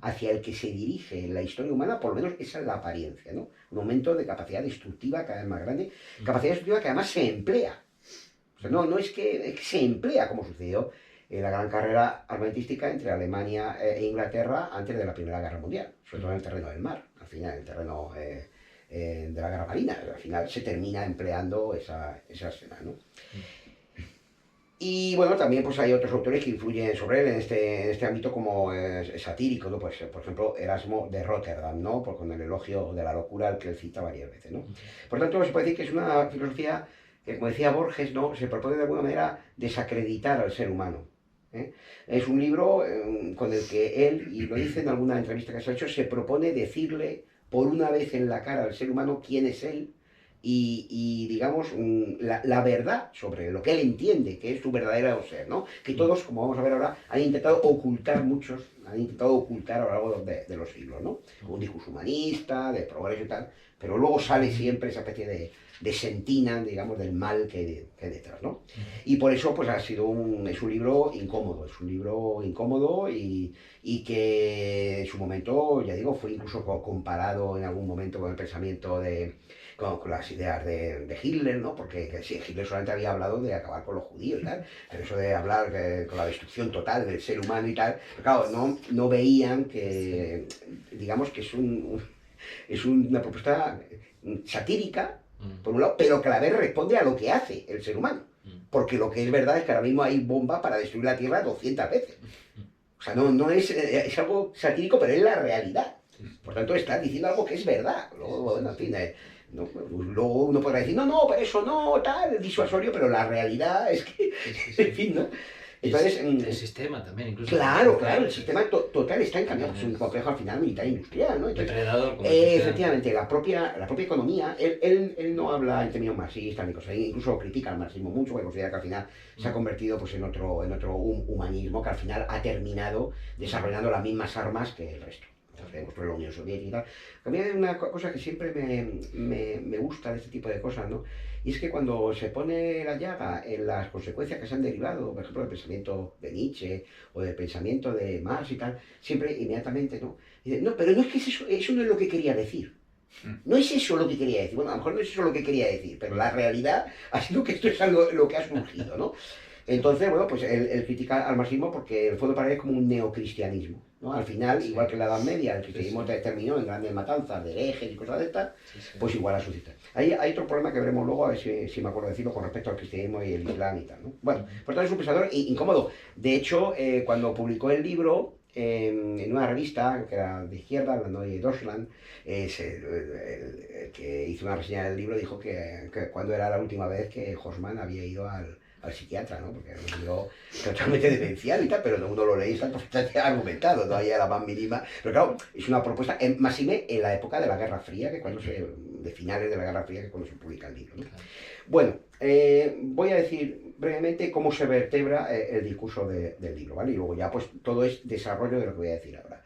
S2: hacia el que se dirige la historia humana, por lo menos esa es la apariencia, ¿no? Un aumento de capacidad destructiva cada vez más grande, capacidad destructiva que además se emplea. O sea, no es que se emplea como sucedió en la gran carrera armamentística entre Alemania e Inglaterra antes de la Primera Guerra Mundial, sobre todo en el terreno del mar, al final en el terreno de la guerra marina, al final se termina empleando esa escena, ¿no? Y bueno, también pues hay otros autores que influyen sobre él en este ámbito como satírico, ¿no? Pues por ejemplo Erasmo de Rotterdam, ¿no? Con el elogio de la locura al que él cita varias veces, ¿no? Por tanto, se puede decir que es una filosofía que, como decía Borges, ¿no? Se propone de alguna manera desacreditar al ser humano. Es un libro con el que él, y lo dice en alguna entrevista que se ha hecho, se propone decirle por una vez en la cara al ser humano quién es él digamos, la verdad sobre lo que él entiende que es su verdadero ser, ¿no? Que todos, como vamos a ver ahora, han intentado ocultar a lo largo de los siglos, ¿no? Un discurso humanista, de progreso y tal, pero luego sale siempre esa especie de sentina, digamos, del mal que hay detrás, ¿no? Y por eso, pues es un libro incómodo y que en su momento, ya digo, fue incluso comparado en algún momento con el pensamiento con las ideas de Hitler, ¿no? Porque sí, Hitler solamente había hablado de acabar con los judíos y tal, pero eso de hablar con la destrucción total del ser humano y tal, claro, no veían que, digamos, que es una propuesta satírica, por un lado, pero que a la vez responde a lo que hace el ser humano. Porque lo que es verdad es que ahora mismo hay bomba para destruir la Tierra 200 veces. O sea, no es algo satírico, pero es la realidad. Por tanto, está diciendo algo que es verdad. Luego, bueno, en fin, luego uno podrá decir, no, pero eso no, tal, disuasorio, pero la realidad es que, en fin, ¿no?
S3: Entonces, el sistema también, incluso.
S2: Claro, el sistema total está encaminado, es un complejo al final militar industrial, ¿no? Entonces,
S3: depredador, como
S2: efectivamente, la propia economía, él no habla en términos marxistas ni cosas, incluso critica al marxismo mucho, porque considera que al final se ha convertido pues, en otro humanismo que al final ha terminado desarrollando las mismas armas que el resto. Entonces, la Unión Soviética y tal. A mí hay una cosa que siempre me gusta de este tipo de cosas, ¿no? Y es que cuando se pone la llaga en las consecuencias que se han derivado, por ejemplo, del pensamiento de Nietzsche o del pensamiento de Marx y tal, siempre inmediatamente, ¿no? Dice, no, pero no es que eso no es lo que quería decir. No es eso lo que quería decir. Bueno, a lo mejor no es eso lo que quería decir, pero la realidad ha sido que esto es algo lo que ha surgido, ¿no? Entonces, bueno, pues él critica al marxismo porque en el fondo para él es como un neocristianismo, ¿no? Al final, igual que en la Edad Media, el cristianismo terminó en grandes matanzas de herejes y cosas de estas, pues igual a suscita. Hay otro problema que veremos luego, a ver si me acuerdo decirlo, con respecto al cristianismo y el islam y tal, ¿no? Bueno, por tanto es un pensador incómodo. De hecho, cuando publicó el libro, en una revista que era de izquierda, la Neue Deutschland, el que hizo una reseña del libro dijo que cuando era la última vez que Hoffmann había ido al al psiquiatra, ¿no? Porque es un libro totalmente demencial y tal, pero uno lo lee y está perfectamente argumentado, no hay a la más mínima. Pero claro, es una propuesta, más en la época de la Guerra Fría, de finales de la Guerra Fría, que es cuando se publica el libro, ¿no?
S3: Claro.
S2: Bueno, voy a decir brevemente cómo se vertebra el discurso del libro, ¿vale? Y luego ya pues todo es desarrollo de lo que voy a decir ahora.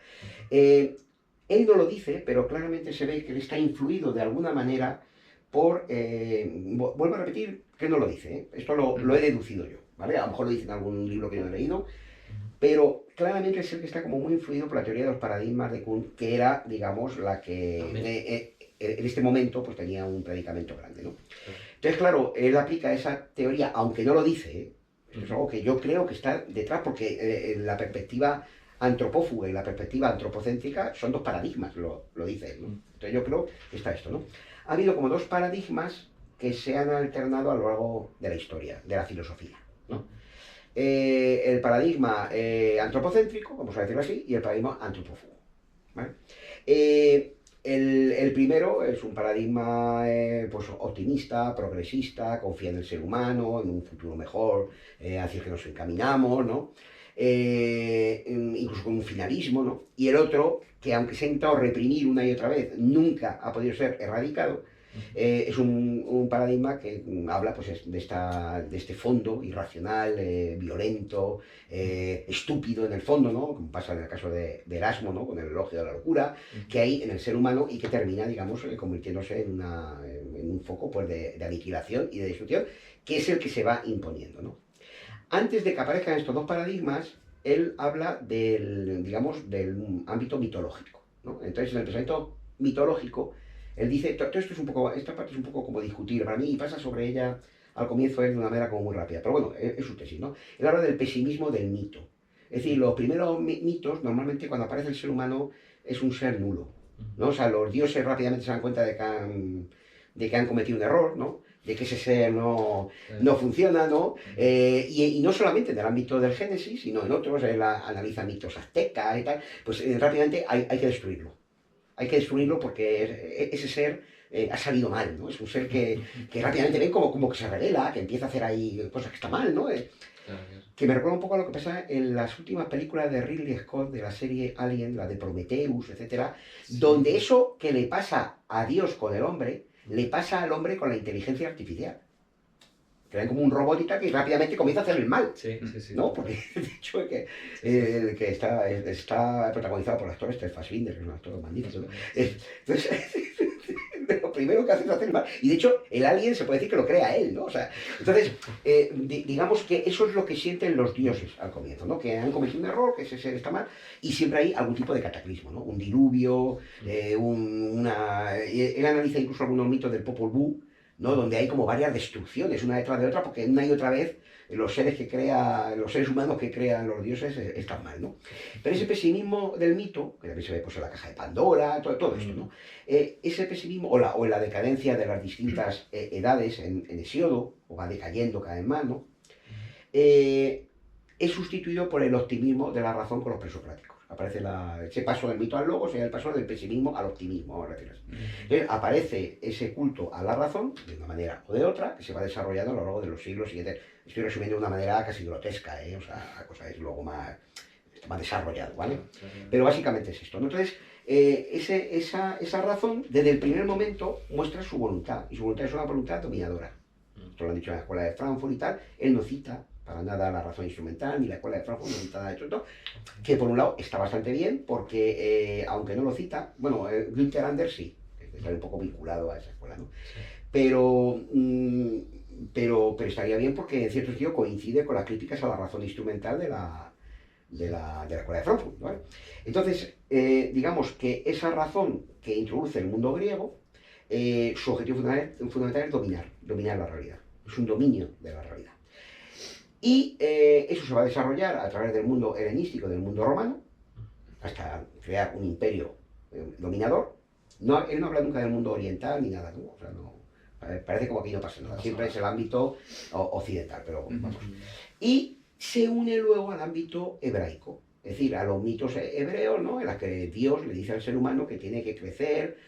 S2: Él no lo dice, pero claramente se ve que él está influido de alguna manera por... vuelvo a repetir que no lo dice, ¿eh? Esto lo he deducido yo, ¿vale? A lo mejor lo dice en algún libro que yo he leído, pero claramente es el que está como muy influido por la teoría de los paradigmas de Kuhn, que era, digamos, la que en este momento pues tenía un predicamento grande, ¿no? Entonces, claro, él aplica esa teoría, aunque no lo dice, ¿eh? Esto es algo que yo creo que está detrás, porque la perspectiva antropófuga y la perspectiva antropocéntrica son dos paradigmas, lo dice él, ¿no? Entonces yo creo que está esto, ¿no? Ha habido como dos paradigmas que se han alternado a lo largo de la historia, de la filosofía, ¿no? El paradigma antropocéntrico, vamos a decirlo así, y el paradigma antropófugo, ¿vale? El primero es un paradigma pues, optimista, progresista, confía en el ser humano, en un futuro mejor, hacia el que nos encaminamos, ¿no? Incluso con un finalismo, ¿no? Y el otro, que aunque se ha intentado reprimir una y otra vez, nunca ha podido ser erradicado, es un paradigma que habla pues, de este fondo irracional, violento, estúpido en el fondo, ¿no? Como pasa en el caso de Erasmo, ¿no? Con el elogio de la locura, que hay en el ser humano y que termina, digamos, convirtiéndose en un foco pues, de aniquilación y de destrucción, que es el que se va imponiendo, ¿no? Antes de que aparezcan estos dos paradigmas, él habla digamos, del ámbito mitológico, ¿no? Entonces, en el pensamiento mitológico, él dice, todo esto es un poco, esta parte es un poco como discutible para mí y pasa sobre ella al comienzo de una manera como muy rápida, pero bueno, es su tesis, ¿no? Él habla del pesimismo del mito. Es decir, los primeros mitos, normalmente cuando aparece el ser humano, es un ser nulo, ¿no? O sea, los dioses rápidamente se dan cuenta de que han cometido un error, ¿no? De que ese ser no funciona, ¿no? Y no solamente en el ámbito del Génesis, sino en otros, él analiza mitos aztecas y tal, pues rápidamente hay que destruirlo. Hay que destruirlo porque ese ser ha salido mal, ¿no? Es un ser que rápidamente ven como que se revela, que empieza a hacer ahí cosas que está mal, ¿no? Que me recuerda un poco a lo que pasa en las últimas películas de Ridley Scott, de la serie Alien, la de Prometheus, etcétera, donde eso que le pasa a Dios con el hombre, le pasa al hombre con la inteligencia artificial. Que ven como un robot y tal, que rápidamente comienza a hacer el mal.
S3: Sí.
S2: ¿No? Porque de hecho que está protagonizado por el actor Fassbinder, que es un actor magnífico, ¿no? Entonces, lo primero que hace es hacer el mal. Y de hecho, el alien se puede decir que lo crea él, ¿no? O sea, entonces, digamos que eso es lo que sienten los dioses al comienzo, ¿no? Que han cometido un error, que ese ser está mal, y siempre hay algún tipo de cataclismo, ¿no? Un diluvio, él analiza incluso algunos mitos del Popol Vuh, ¿no? Donde hay como varias destrucciones una detrás de otra, porque una y otra vez los seres humanos que crean los dioses están mal, ¿no? Pero ese pesimismo del mito, que también se ve pues, en la caja de Pandora, todo esto, ¿no? Ese pesimismo, o en la decadencia de las distintas edades en Hesíodo, o va decayendo cada vez más, ¿no? Es sustituido por el optimismo de la razón con los presocráticos. Aparece ese paso del mito al logos, sería el paso del pesimismo al optimismo, vamos a decirlo así. Entonces aparece ese culto a la razón, de una manera o de otra, que se va desarrollando a lo largo de los siglos siguientes. Estoy resumiendo de una manera casi grotesca, ¿eh? O sea, la cosa es luego más desarrollado, ¿vale? Pero básicamente es esto, ¿no? Entonces, esa razón, desde el primer momento, muestra su voluntad, y su voluntad es una voluntad dominadora. Esto lo han dicho en la escuela de Frankfurt y tal, él no cita para nada la razón instrumental, ni la escuela de Frankfurt, no cita nada de esto, que por un lado está bastante bien, porque aunque no lo cita, bueno, Günther Anders sí, está un poco vinculado a esa escuela, ¿no? Pero estaría bien porque en cierto sentido coincide con las críticas a la razón instrumental de la escuela de Frankfurt, ¿vale? Entonces, digamos que esa razón que introduce el mundo griego, su objetivo fundamental es dominar la realidad, es un dominio de la realidad. Y eso se va a desarrollar a través del mundo helenístico, del mundo romano, hasta crear un imperio dominador. Él no habla nunca del mundo oriental ni nada, ¿no? O sea, no, parece como que aquí no pasa nada, siempre es el ámbito occidental, pero vamos. Y se une luego al ámbito hebraico, es decir, a los mitos hebreos, ¿no? En los que Dios le dice al ser humano que tiene que crecer,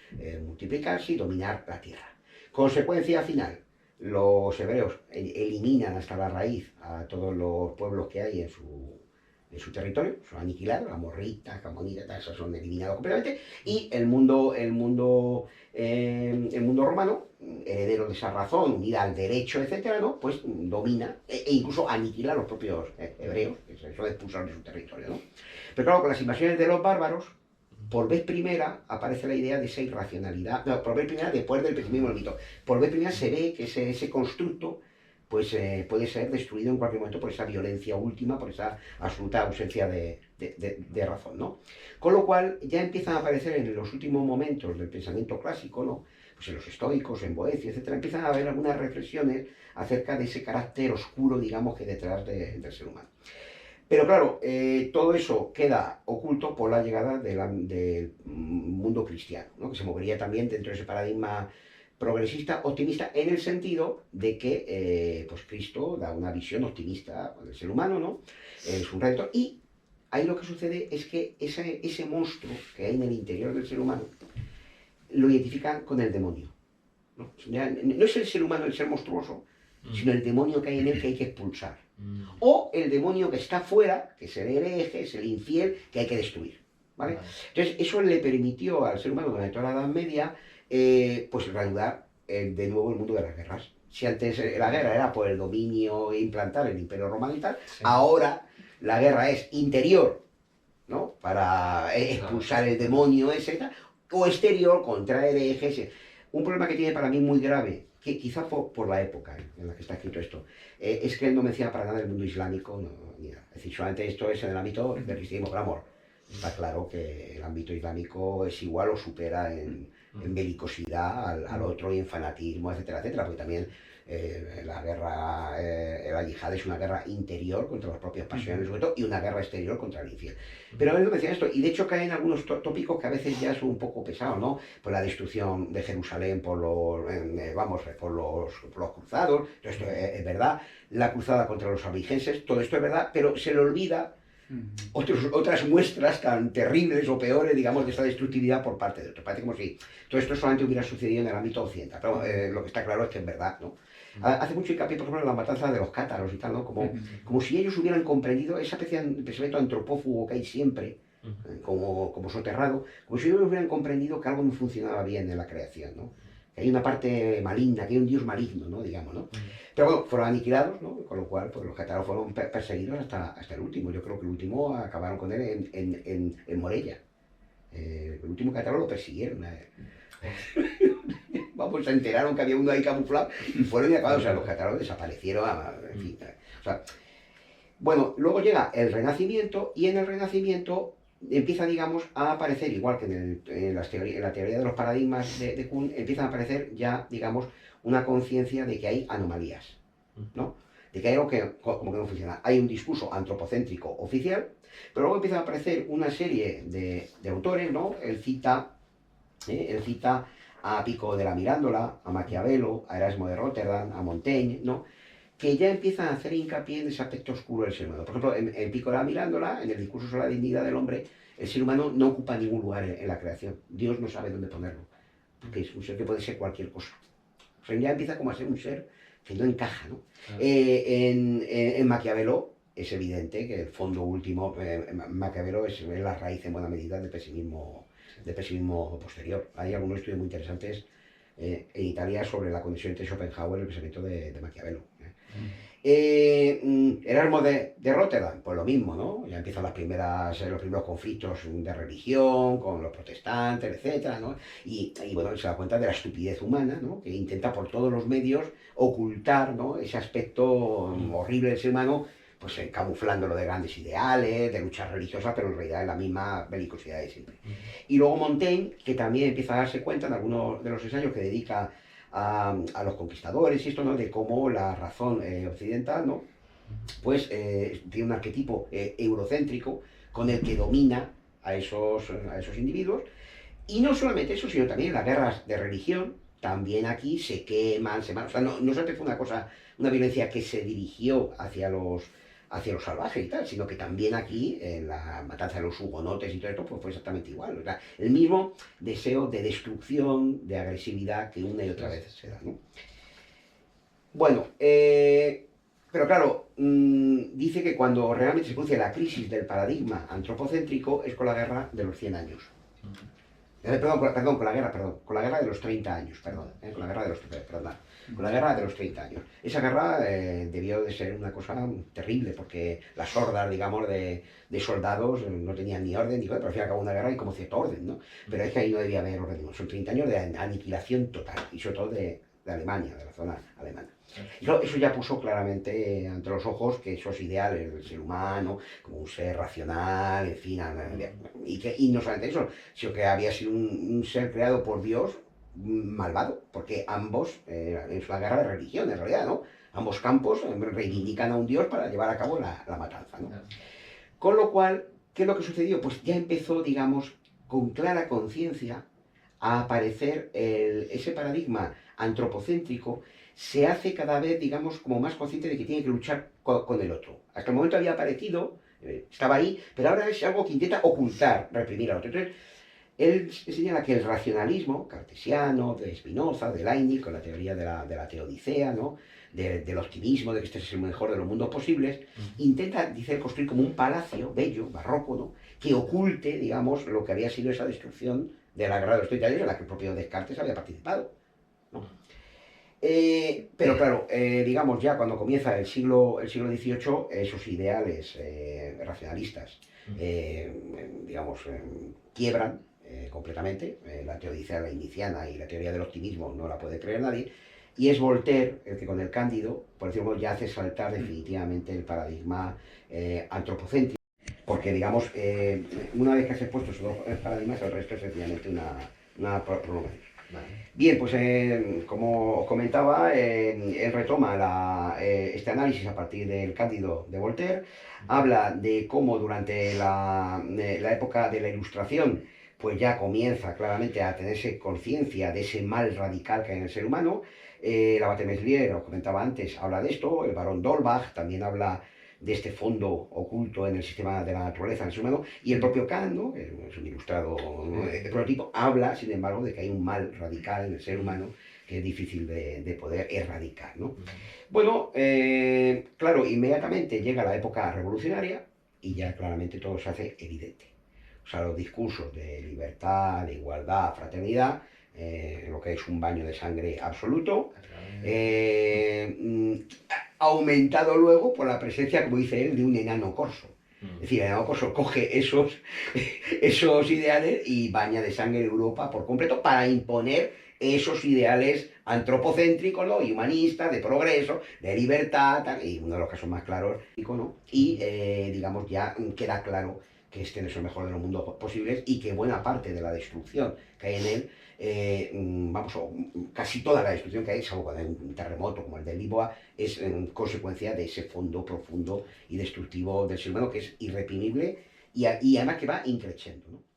S2: multiplicarse y dominar la tierra. Consecuencia final, los hebreos eliminan hasta la raíz a todos los pueblos que hay en su territorio, son aniquilados, amorritas, camonitas, esos son eliminados completamente, y el mundo romano, heredero de esa razón, unida al derecho, etcétera, ¿no? Pues domina e incluso aniquila a los propios hebreos, que se suele expulsar de su territorio, ¿no? Pero claro, con las invasiones de los bárbaros, por vez primera aparece la idea de esa irracionalidad, no, por vez primera después del pesimismo del mito, por vez primera se ve que ese constructo pues puede ser destruido en cualquier momento por esa violencia última, por esa absoluta ausencia de razón, ¿no? Con lo cual ya empiezan a aparecer en los últimos momentos del pensamiento clásico, ¿no? Pues en los estoicos, en Boecio, etcétera, empiezan a haber algunas reflexiones acerca de ese carácter oscuro, digamos, que detrás del ser humano. Pero claro, todo eso queda oculto por la llegada del mundo cristiano, ¿no? Que se movería también dentro de ese paradigma progresista, optimista, en el sentido de que pues Cristo da una visión optimista del ser humano, ¿no? Es un reto, y ahí lo que sucede es que ese monstruo que hay en el interior del ser humano lo identifican con el demonio, ¿no? No es el ser humano el ser monstruoso, sino el demonio que hay en él que hay que expulsar. O el demonio que está fuera, que es el hereje, es el infiel, que hay que destruir, ¿vale? Entonces, eso le permitió al ser humano durante toda la Edad Media pues reanudar de nuevo el mundo de las guerras. Si antes la guerra era por el dominio e implantar el Imperio Romano y tal, sí, ahora la guerra es interior, ¿no? Para expulsar el demonio ese, o exterior contra herejes. Un problema que tiene para mí muy grave, que quizá por la época en la que está escrito esto, es que él no menciona para nada el mundo islámico, no, ni nada. Es decir, solamente esto es en el ámbito del cristianismo por amor. Está claro que el ámbito islámico es igual o supera en belicosidad al otro y en fanatismo, etcétera, etcétera, porque también la guerra, la yihad es una guerra interior contra las propias pasiones, sobre todo, y una guerra exterior contra el infiel. Pero él decía esto, y de hecho caen algunos tópicos que a veces ya son un poco pesados, ¿no? Por la destrucción de Jerusalén por los cruzados, todo esto es verdad, la cruzada contra los albigenses, todo esto es verdad, pero se le olvida otras muestras tan terribles o peores, digamos, de esta destructividad por parte de otros. Parece como si todo esto solamente hubiera sucedido en el ámbito occidental, pero lo que está claro es que es verdad, ¿no? Hace mucho hincapié, por ejemplo, en la matanza de los cátaros y tal, ¿no? Como si ellos hubieran comprendido esa especie de pensamiento antropófago que hay siempre, como soterrado, como si ellos hubieran comprendido que algo no funcionaba bien en la creación, ¿no? Que hay una parte maligna, que hay un dios maligno, ¿no? Digamos, ¿no? Pero bueno, fueron aniquilados, ¿no? Con lo cual, pues los cátaros fueron perseguidos hasta el último. Yo creo que el último acabaron con él en Morella. El último cátaro lo persiguieron. Vamos, se enteraron que había uno ahí camuflado y fueron y acabaron. O sea, los cátaros desaparecieron, en fin. O sea, bueno, luego llega el Renacimiento, y en el Renacimiento empieza, digamos, a aparecer, igual que en la teoría de los paradigmas de Kuhn, empiezan a aparecer ya, digamos, una conciencia de que hay anomalías, ¿no? De que hay algo como que no funciona. Hay un discurso antropocéntrico oficial, pero luego empiezan a aparecer una serie de autores, ¿no? Él cita a Pico de la Mirándola, a Maquiavelo, a Erasmo de Rotterdam, a Montaigne, ¿no? Que ya empiezan a hacer hincapié en ese aspecto oscuro del ser humano. Por ejemplo, en Pico de la Mirándola, en el discurso sobre la dignidad del hombre, el ser humano no ocupa ningún lugar en la creación. Dios no sabe dónde ponerlo, porque es un ser que puede ser cualquier cosa. O sea, ya empieza como a ser un ser que no encaja, ¿no? En Maquiavelo es evidente que el fondo último, Maquiavelo es la raíz en buena medida del pesimismo posterior. Hay algunos estudios muy interesantes en Italia sobre la conexión entre Schopenhauer y el pensamiento de Maquiavelo. Erasmo de Rotterdam, pues lo mismo, ¿no? Ya empiezan los primeros conflictos de religión con los protestantes, etcétera, ¿no? Y bueno, se da cuenta de la estupidez humana, ¿no? Que intenta por todos los medios ocultar, ¿no? Ese aspecto horrible del ser humano, pues camuflándolo de grandes ideales, de luchas religiosas, pero en realidad es la misma belicosidad de siempre. Y luego Montaigne, que también empieza a darse cuenta en algunos de los ensayos que dedica a los conquistadores y esto, ¿no? De cómo la razón occidental, ¿no? Pues tiene un arquetipo eurocéntrico con el que domina a esos individuos. Y no solamente eso, sino también las guerras de religión, también aquí se queman, o sea, no solamente fue una violencia que se dirigió hacia los salvajes y tal, sino que también aquí, en la matanza de los hugonotes y todo esto, pues fue exactamente igual. O sea, el mismo deseo de destrucción, de agresividad que una y otra vez se da, ¿no? Bueno, pero claro, dice que cuando realmente se produce la crisis del paradigma antropocéntrico es con la guerra de los 100 años. Con la guerra de los 30 años, con la guerra de los, perdón, con la guerra de los 30 años. Esa guerra debió de ser una cosa terrible, porque las hordas, digamos, de soldados no tenían ni orden, ni cosa, pero al fin y al cabo una guerra hay como cierto orden, ¿no? Pero es que ahí no debía haber orden, ¿no? Son 30 años de aniquilación total, y sobre todo de Alemania, de la zona alemana. Y claro, eso ya puso claramente ante los ojos que esos ideales del ser humano, como un ser racional, en fin, y no solamente eso, sino que había sido un ser creado por Dios malvado, porque ambos, es una guerra de religión en realidad, ¿no? Ambos campos reivindican a un Dios para llevar a cabo la matanza, ¿no? Con lo cual, ¿qué es lo que sucedió? Pues ya empezó, digamos, con clara conciencia a aparecer ese paradigma antropocéntrico, se hace cada vez, digamos, como más consciente de que tiene que luchar con el otro. Hasta el momento había aparecido, estaba ahí, pero ahora es algo que intenta ocultar, reprimir al otro. Entonces, él señala que el racionalismo cartesiano, de Spinoza, de Leibniz, con la teoría de la teodicea, ¿no? Del optimismo, de que este es el mejor de los mundos posibles, intenta, dice, construir como un palacio bello, barroco, ¿no? Que oculte, digamos, lo que había sido esa destrucción de la guerra de los 30 años en la que el propio Descartes había participado, ¿no? Pero claro, digamos ya cuando comienza el siglo XVIII, esos ideales racionalistas, digamos, quiebran completamente. La teodicea leibniziana y la teoría del optimismo no la puede creer nadie. Y es Voltaire el que con el Cándido, por decirlo modo, ya hace saltar definitivamente el paradigma antropocéntrico. Porque, digamos, una vez que has expuesto esos dos paradigmas, el resto es sencillamente una prolongación. Vale. Bien, pues como os comentaba, él retoma este análisis a partir del Cándido de Voltaire, habla de cómo durante la época de la Ilustración, pues ya comienza claramente a tenerse conciencia de ese mal radical que hay en el ser humano. La Meslier, os comentaba antes, habla de esto, el barón d'Holbach también habla de este fondo oculto en el sistema de la naturaleza en el ser humano, y el propio Kant, ¿no? Que es un ilustrado de prototipo, habla, sin embargo, de que hay un mal radical en el ser humano que es difícil de poder erradicar, ¿no? Bueno, claro, inmediatamente llega la época revolucionaria y ya claramente todo se hace evidente. O sea, los discursos de libertad, de igualdad, fraternidad, lo que es un baño de sangre absoluto, aumentado luego por la presencia, como dice él, de un enano corso. Es decir, el enano corso coge esos ideales y baña de sangre Europa por completo para imponer esos ideales antropocéntricos, ¿no? Y humanistas, de progreso, de libertad, tal, y uno de los casos más claros, ¿no? Y, digamos, ya queda claro que este no es el mejor de los mundos posibles y que buena parte de la destrucción que hay en él, vamos, casi toda la destrucción que hay, salvo cuando hay un terremoto como el de Lisboa, es en consecuencia de ese fondo profundo y destructivo del ser humano que es irreprimible y además que va increciendo, ¿no?